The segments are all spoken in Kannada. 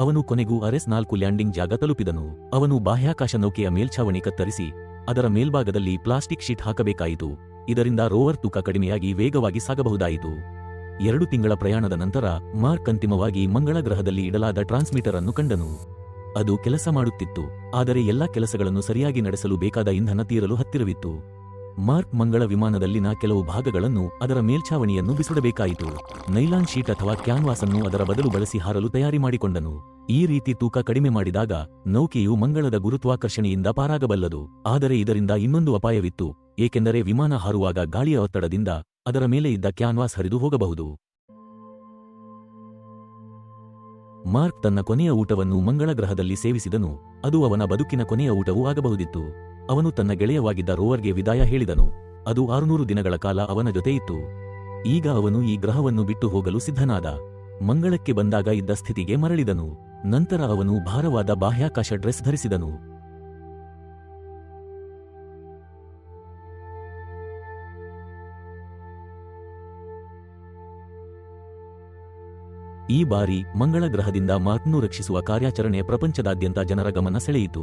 ಅವನು ಕೊನೆಗೂ RS-4 ಲ್ಯಾಂಡಿಂಗ್ ಜಾಗ ತಲುಪಿದನು. ಅವನು ಬಾಹ್ಯಾಕಾಶ ನೌಕೆಯ ಮೇಲ್ಛಾವಣಿ ಕತ್ತರಿಸಿ ಅದರ ಮೇಲ್ಭಾಗದಲ್ಲಿ ಪ್ಲಾಸ್ಟಿಕ್ ಶೀಟ್ ಹಾಕಬೇಕಾಯಿತು. ಇದರಿಂದ ರೋವರ್ ತೂಕ ಕಡಿಮೆಯಾಗಿ ವೇಗವಾಗಿ ಸಾಗಬಹುದಾಯಿತು. 2 ತಿಂಗಳ ಪ್ರಯಾಣದ ನಂತರ ಮಾರ್ಕ್ ಅಂತಿಮವಾಗಿ ಮಂಗಳ ಗ್ರಹದಲ್ಲಿ ಇಡಲಾದ ಟ್ರಾನ್ಸ್ಮಿಟರ್ ಅನ್ನು ಕಂಡನು. ಅದು ಕೆಲಸ ಮಾಡುತ್ತಿತ್ತು, ಆದರೆ ಎಲ್ಲಾ ಕೆಲಸಗಳನ್ನು ಸರಿಯಾಗಿ ನಡೆಸಲು ಬೇಕಾದ ಇಂಧನ ತೀರಲು ಹತ್ತಿರವಿತ್ತು. ಮಾರ್ಕ್ ಮಂಗಳ ವಿಮಾನದಲ್ಲಿನ ಕೆಲವು ಭಾಗಗಳನ್ನು ಅದರ ಮೇಲ್ಛಾವಣಿಯನ್ನು ಬಿಸಿಡಬೇಕಾಯಿತು. ನೈಲಾನ್ ಶೀಟ್ ಅಥವಾ ಕ್ಯಾನ್ವಾಸ್ ಅನ್ನು ಅದರ ಬದಲು ಬಳಸಿ ಹಾರಲು ತಯಾರಿ ಮಾಡಿಕೊಂಡನು. ಈ ರೀತಿ ತೂಕ ಕಡಿಮೆ ಮಾಡಿದಾಗ ನೌಕೆಯು ಮಂಗಳದ ಗುರುತ್ವಾಕರ್ಷಣೆಯಿಂದ ಪಾರಾಗಬಲ್ಲದು. ಆದರೆ ಇದರಿಂದ ಇನ್ನೊಂದು ಅಪಾಯವಿತ್ತು, ಏಕೆಂದರೆ ವಿಮಾನ ಹಾರುವಾಗ ಗಾಳಿಯ ಒತ್ತಡದಿಂದ ಅದರ ಮೇಲೆ ಇದ್ದ ಕ್ಯಾನ್ವಾಸ್ ಹರಿದು ಹೋಗಬಹುದು. ಮಾರ್ಕ್ ತನ್ನ ಕೊನೆಯ ಊಟವನ್ನು ಮಂಗಳ ಗ್ರಹದಲ್ಲಿ ಸೇವಿಸಿದನು. ಅದು ಅವನ ಬದುಕಿನ ಕೊನೆಯ ಊಟವೂ ಆಗಬಹುದಿತ್ತು. ಅವನು ತನ್ನ ಗೆಳೆಯವಾಗಿದ್ದ ರೋವರ್ಗೆ ವಿದಾಯ ಹೇಳಿದನು. ಅದು 600 ದಿನಗಳ ಕಾಲ ಅವನ ಜೊತೆ ಇತ್ತು. ಈಗ ಅವನು ಈ ಗ್ರಹವನ್ನು ಬಿಟ್ಟು ಹೋಗಲು ಸಿದ್ಧನಾದ. ಮಂಗಳಕ್ಕೆ ಬಂದಾಗ ಇದ್ದ ಸ್ಥಿತಿಗೆ ಮರಳಿದನು. ನಂತರ ಅವನು ಭಾರವಾದ ಬಾಹ್ಯಾಕಾಶ ಡ್ರೆಸ್ ಧರಿಸಿದನು. ಈ ಬಾರಿ ಮಂಗಳ ಗ್ರಹದಿಂದ ಮಾರ್ಕ್ನ್ನು ರಕ್ಷಿಸುವ ಕಾರ್ಯಾಚರಣೆ ಪ್ರಪಂಚದಾದ್ಯಂತ ಜನರ ಗಮನ ಸೆಳೆಯಿತು.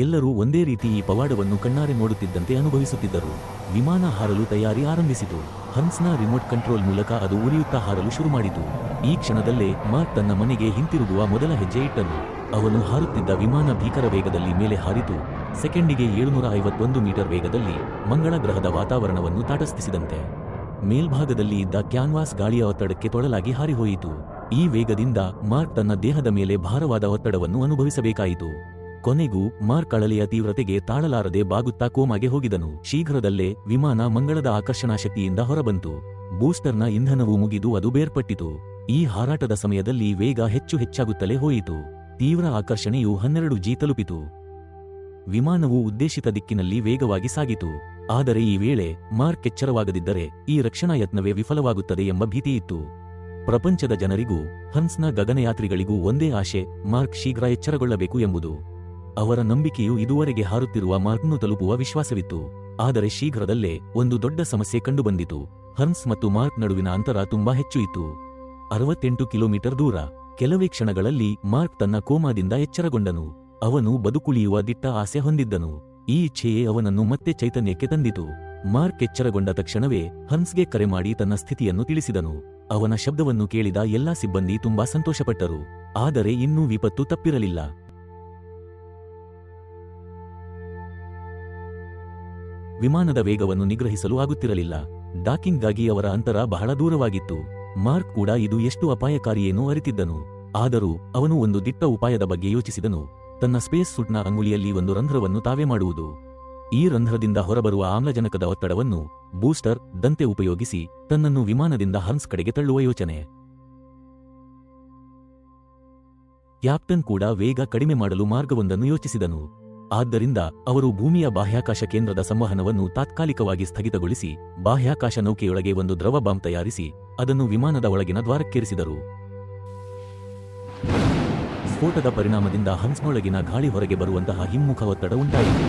ಎಲ್ಲರೂ ಒಂದೇ ರೀತಿ ಈ ಪವಾಡವನ್ನು ಕಣ್ಣಾರೆ ನೋಡುತ್ತಿದ್ದಂತೆ ಅನುಭವಿಸುತ್ತಿದ್ದರು. ವಿಮಾನ ಹಾರಲು ತಯಾರಿ ಆರಂಭಿಸಿತು. ಹನ್ಸ್ನ ರಿಮೋಟ್ ಕಂಟ್ರೋಲ್ ಮೂಲಕ ಅದು ಉರಿಯುತ್ತಾ ಹಾರಲು ಶುರುಮಾಡಿತು. ಈ ಕ್ಷಣದಲ್ಲೇ ಮಾರ್ಕ್ ತನ್ನ ಮನೆಗೆ ಹಿಂತಿರುಗುವ ಮೊದಲ ಹೆಜ್ಜೆ ಇಟ್ಟನು. ಅವನು ಹಾರುತ್ತಿದ್ದ ವಿಮಾನ ಭೀಕರ ವೇಗದಲ್ಲಿ ಮೇಲೆ ಹಾರಿತು, ಸೆಕೆಂಡಿಗೆ 751 ಮೀಟರ್ ವೇಗದಲ್ಲಿ ಮಂಗಳ ಗ್ರಹದ ವಾತಾವರಣವನ್ನು ತಾಟಸ್ಥಿಸಿದಂತೆ. ಮೇಲ್ಭಾಗದಲ್ಲಿ ಇದ್ದ ಕ್ಯಾನ್ವಾಸ್ ಗಾಳಿಯ ಒತ್ತಡಕ್ಕೆ ತೊಳಲಾಗಿ ಹಾರಿಹೋಯಿತು. ಈ ವೇಗದಿಂದ ಮಾರ್ಕ್ ತನ್ನ ದೇಹದ ಮೇಲೆ ಭಾರವಾದ ಒತ್ತಡವನ್ನು ಅನುಭವಿಸಬೇಕಾಯಿತು. ಕೊನೆಗೂ ಮಾರ್ಕ್ ಅಳಲೆಯ ತೀವ್ರತೆಗೆ ತಾಳಲಾರದೆ ಬಾಗುತ್ತಾ ಕೋಮಾಗೆ ಹೋಗಿದನು. ಶೀಘ್ರದಲ್ಲೇ ವಿಮಾನ ಮಂಗಳದ ಆಕರ್ಷಣಾ ಶಕ್ತಿಯಿಂದ ಹೊರಬಂತು. ಬೂಸ್ಟರ್ನ ಇಂಧನವು ಮುಗಿದು ಅದು ಬೇರ್ಪಟ್ಟಿತು. ಈ ಹಾರಾಟದ ಸಮಯದಲ್ಲಿ ವೇಗ ಹೆಚ್ಚಾಗುತ್ತಲೇ ಹೋಯಿತು. ತೀವ್ರ ಆಕರ್ಷಣೆಯು 12G ತಲುಪಿತು. ವಿಮಾನವು ಉದ್ದೇಶಿತ ದಿಕ್ಕಿನಲ್ಲಿ ವೇಗವಾಗಿ ಸಾಗಿತು. ಆದರೆ ಈ ವೇಳೆ ಮಾರ್ಕ್ ಎಚ್ಚರವಾಗದಿದ್ದರೆ ಈ ರಕ್ಷಣಾ ಯತ್ನವೇ ವಿಫಲವಾಗುತ್ತದೆ ಎಂಬ ಭೀತಿಯಿತ್ತು. ಪ್ರಪಂಚದ ಜನರಿಗೂ ಹನ್ಸ್ನ ಗಗನಯಾತ್ರಿಗಳಿಗೂ ಒಂದೇ ಆಶೆ, ಮಾರ್ಕ್ ಶೀಘ್ರ ಎಚ್ಚರಗೊಳ್ಳಬೇಕು ಎಂಬುದು. ಅವರ ನಂಬಿಕೆಯು ಇದುವರೆಗೆ ಹಾರುತ್ತಿರುವ ಮಾರ್ಕ್ನ್ನು ತಲುಪುವ ವಿಶ್ವಾಸವಿತ್ತು. ಆದರೆ ಶೀಘ್ರದಲ್ಲೇ ಒಂದು ದೊಡ್ಡ ಸಮಸ್ಯೆ ಕಂಡುಬಂದಿತು. ಹನ್ಸ್ ಮತ್ತು ಮಾರ್ಕ್ ನಡುವಿನ ಅಂತರ ತುಂಬಾ ಹೆಚ್ಚು ಇತ್ತು, 68 ಕಿಲೋಮೀಟರ್ ದೂರ. ಕೆಲವೇ ಕ್ಷಣಗಳಲ್ಲಿ ಮಾರ್ಕ್ ತನ್ನ ಕೋಮಾದಿಂದ ಎಚ್ಚರಗೊಂಡನು. ಅವನು ಬದುಕುಳಿಯುವ ದಿಟ್ಟ ಆಸೆ ಹೊಂದಿದ್ದನು. ಈ ಇಚ್ಛೆಯೇ ಅವನನ್ನು ಮತ್ತೆ ಚೈತನ್ಯಕ್ಕೆ ತಂದಿತು. ಮಾರ್ಕ್ ಎಚ್ಚರಗೊಂಡ ತಕ್ಷಣವೇ ಹನ್ಸ್ಗೆ ಕರೆ ಮಾಡಿ ತನ್ನ ಸ್ಥಿತಿಯನ್ನು ತಿಳಿಸಿದನು. ಅವನ ಶಬ್ದವನ್ನು ಕೇಳಿದ ಎಲ್ಲಾ ಸಿಬ್ಬಂದಿ ತುಂಬಾ ಸಂತೋಷಪಟ್ಟರು. ಆದರೆ ಇನ್ನೂ ವಿಪತ್ತು ತಪ್ಪಿರಲಿಲ್ಲ. ವಿಮಾನದ ವೇಗವನ್ನು ನಿಗ್ರಹಿಸಲು ಆಗುತ್ತಿರಲಿಲ್ಲ. ಡಾಕಿಂಗ್ಗಾಗಿ ಅವರ ಅಂತರ ಬಹಳ ದೂರವಾಗಿತ್ತು. ಮಾರ್ಕ್ ಕೂಡ ಇದು ಎಷ್ಟು ಅಪಾಯಕಾರಿಯೇನೋ ಅರಿತಿದ್ದನು. ಆದರೂ ಅವನು ಒಂದು ದಿಟ್ಟ ಉಪಾಯದ ಬಗ್ಗೆ ಯೋಚಿಸಿದನು. ತನ್ನ ಸ್ಪೇಸ್ ಸೂಟ್ನ ಅಂಗುಳಿಯಲ್ಲಿ ಒಂದು ರಂಧ್ರವನ್ನು ತಾವೇ ಮಾಡುವುದು. ಈ ರಂಧ್ರದಿಂದ ಹೊರಬರುವ ಆಮ್ಲಜನಕದ ಒತ್ತಡವನ್ನು ಬೂಸ್ಟರ್ ದಂತೆ ಉಪಯೋಗಿಸಿ ತನ್ನನ್ನು ವಿಮಾನದಿಂದ ಹನ್ಸ್ ಕಡೆಗೆ ತಳ್ಳುವ ಯೋಚನೆ. ಕ್ಯಾಪ್ಟನ್ ಕೂಡ ವೇಗ ಕಡಿಮೆ ಮಾಡಲು ಮಾರ್ಗವೊಂದನ್ನು ಯೋಚಿಸಿದನು. ಆದ್ದರಿಂದ ಅವರು ಭೂಮಿಯ ಬಾಹ್ಯಾಕಾಶ ಕೇಂದ್ರದ ಸಂವಹನವನ್ನು ತಾತ್ಕಾಲಿಕವಾಗಿ ಸ್ಥಗಿತಗೊಳಿಸಿ ಬಾಹ್ಯಾಕಾಶ ನೌಕೆಯೊಳಗೆ ಒಂದು ದ್ರವ ಬಾಂಬ್ ತಯಾರಿಸಿ ಅದನ್ನು ವಿಮಾನದ ಒಳಗಿನ ದ್ವಾರಕ್ಕೇರಿಸಿದರು. ಸ್ಫೋಟದ ಪರಿಣಾಮದಿಂದ ಹನ್ಸ್ನೊಳಗಿನ ಗಾಳಿ ಹೊರಗೆ ಬರುವಂತಹ ಹಿಮ್ಮುಖ ಒತ್ತಡ ಉಂಟಾಯಿತು.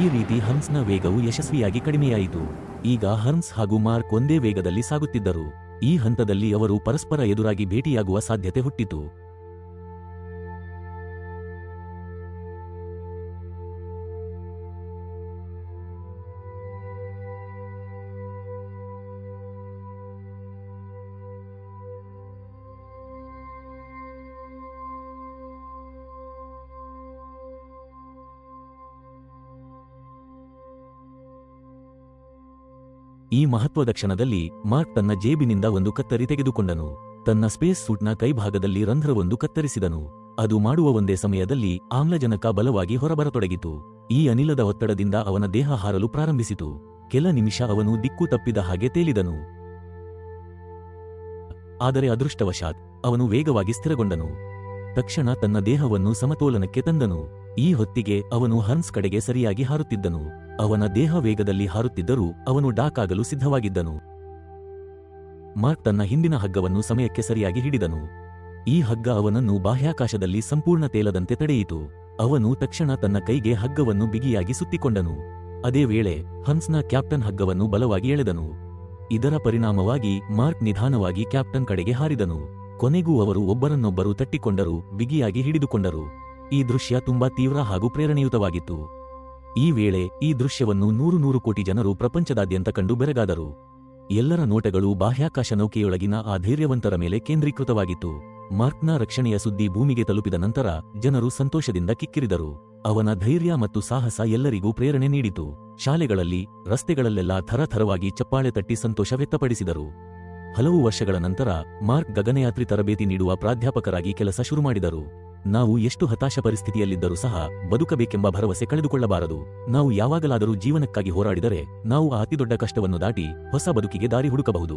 ಈ ರೀತಿ ಹನ್ಸ್ನ ವೇಗವು ಯಶಸ್ವಿಯಾಗಿ ಕಡಿಮೆಯಾಯಿತು. ಈಗ ಹನ್ಸ್ ಹಾಗೂ ಮಾರ್ಕ್ ಒಂದೇ ವೇಗದಲ್ಲಿ ಸಾಗುತ್ತಿದ್ದರು. ಈ ಹಂತದಲ್ಲಿ ಅವರು ಪರಸ್ಪರ ಎದುರಾಗಿ ಭೇಟಿಯಾಗುವ ಸಾಧ್ಯತೆ ಹುಟ್ಟಿತು. ಈ ಮಹತ್ವದ ಕ್ಷಣದಲ್ಲಿ ಮಾರ್ಕ್ ತನ್ನ ಜೇಬಿನಿಂದ ಒಂದು ಕತ್ತರಿ ತೆಗೆದುಕೊಂಡನು. ತನ್ನ ಸ್ಪೇಸ್ ಸೂಟ್ನ ಕೈಭಾಗದಲ್ಲಿ ರಂಧ್ರವೊಂದು ಕತ್ತರಿಸಿದನು. ಅದು ಮಾಡುವ ಒಂದೇ ಸಮಯದಲ್ಲಿ ಆಮ್ಲಜನಕ ಬಲವಾಗಿ ಹೊರಬರತೊಡಗಿತು. ಈ ಅನಿಲದ ಒತ್ತಡದಿಂದ ಅವನ ದೇಹ ಹಾರಲು ಪ್ರಾರಂಭಿಸಿತು. ಕೆಲ ನಿಮಿಷ ಅವನು ದಿಕ್ಕು ತಪ್ಪಿದ ಹಾಗೆ ತೇಲಿದನು. ಆದರೆ ಅದೃಷ್ಟವಶಾತ್ ಅವನು ವೇಗವಾಗಿ ಸ್ಥಿರಗೊಂಡನು. ತಕ್ಷಣ ತನ್ನ ದೇಹವನ್ನು ಸಮತೋಲನಕ್ಕೆ ತಂದನು. ಈ ಹೊತ್ತಿಗೆ ಅವನು ಹನ್ಸ್ ಕಡೆಗೆ ಸರಿಯಾಗಿ ಹಾರುತ್ತಿದ್ದನು. ಅವನ ದೇಹ ವೇಗದಲ್ಲಿ ಹಾರುತ್ತಿದ್ದರೂ ಅವನು ಡಾಕ್ ಆಗಲು ಸಿದ್ಧವಾಗಿದ್ದನು. ಮಾರ್ಕ್ ತನ್ನ ಹಿಂದಿನ ಹಗ್ಗವನ್ನು ಸಮಯಕ್ಕೆ ಸರಿಯಾಗಿ ಹಿಡಿದನು. ಈ ಹಗ್ಗ ಅವನನ್ನು ಬಾಹ್ಯಾಕಾಶದಲ್ಲಿ ಸಂಪೂರ್ಣ ತೇಲದಂತೆ ತಡೆಯಿತು. ಅವನು ತಕ್ಷಣ ತನ್ನ ಕೈಗೆ ಹಗ್ಗವನ್ನು ಬಿಗಿಯಾಗಿ ಸುತ್ತಿಕೊಂಡನು. ಅದೇ ವೇಳೆ ಹನ್ಸ್ನ ಕ್ಯಾಪ್ಟನ್ ಹಗ್ಗವನ್ನು ಬಲವಾಗಿ ಎಳೆದನು. ಇದರ ಪರಿಣಾಮವಾಗಿ ಮಾರ್ಕ್ ನಿಧಾನವಾಗಿ ಕ್ಯಾಪ್ಟನ್ ಕಡೆಗೆ ಹಾರಿದನು. ಕೊನೆಗೂ ಅವರು ಒಬ್ಬರನ್ನೊಬ್ಬರು ತಟ್ಟಿಕೊಂಡರು, ಬಿಗಿಯಾಗಿ ಹಿಡಿದುಕೊಂಡರು. ಈ ದೃಶ್ಯ ತುಂಬಾ ತೀವ್ರ ಹಾಗೂ ಪ್ರೇರಣೆಯುತವಾಗಿತ್ತು. ಈ ವೇಳೆ ಈ ದೃಶ್ಯವನ್ನು 100 ಕೋಟಿ ಜನರು ಪ್ರಪಂಚದಾದ್ಯಂತ ಕಂಡು ಬೆರಗಾದರು. ಎಲ್ಲರ ನೋಟಗಳು ಬಾಹ್ಯಾಕಾಶ ನೌಕೆಯೊಳಗಿನ ಆ ಧೈರ್ಯವಂತರ ಮೇಲೆ ಕೇಂದ್ರೀಕೃತವಾಗಿತ್ತು. ಮಾರ್ಕ್ನ ರಕ್ಷಣೆಯ ಸುದ್ದಿ ಭೂಮಿಗೆ ತಲುಪಿದ ನಂತರ ಜನರು ಸಂತೋಷದಿಂದ ಕಿಕ್ಕಿರಿದರು. ಅವನ ಧೈರ್ಯ ಮತ್ತು ಸಾಹಸ ಎಲ್ಲರಿಗೂ ಪ್ರೇರಣೆ ನೀಡಿತು. ಶಾಲೆಗಳಲ್ಲಿ, ರಸ್ತೆಗಳಲ್ಲೆಲ್ಲ ಥರಥರವಾಗಿ ಚಪ್ಪಾಳೆ ತಟ್ಟಿ ಸಂತೋಷ ವ್ಯಕ್ತಪಡಿಸಿದರು. ಹಲವು ವರ್ಷಗಳ ನಂತರ ಮಾರ್ಕ್ ಗಗನಯಾತ್ರಿ ತರಬೇತಿ ನೀಡುವ ಪ್ರಾಧ್ಯಾಪಕರಾಗಿ ಕೆಲಸ ಶುರುಮಾಡಿದರು. ನಾವು ಎಷ್ಟು ಹತಾಶ ಪರಿಸ್ಥಿತಿಯಲ್ಲಿದ್ದರೂ ಸಹ ಬದುಕಬೇಕೆಂಬ ಭರವಸೆ ಕಳೆದುಕೊಳ್ಳಬಾರದು. ನಾವು ಯಾವಾಗಲಾದರೂ ಜೀವನಕ್ಕಾಗಿ ಹೋರಾಡಿದರೆ ನಾವು ಆ ಅತಿದೊಡ್ಡ ಕಷ್ಟವನ್ನು ದಾಟಿ ಹೊಸ ಬದುಕಿಗೆ ದಾರಿ ಹುಡುಕಬಹುದು.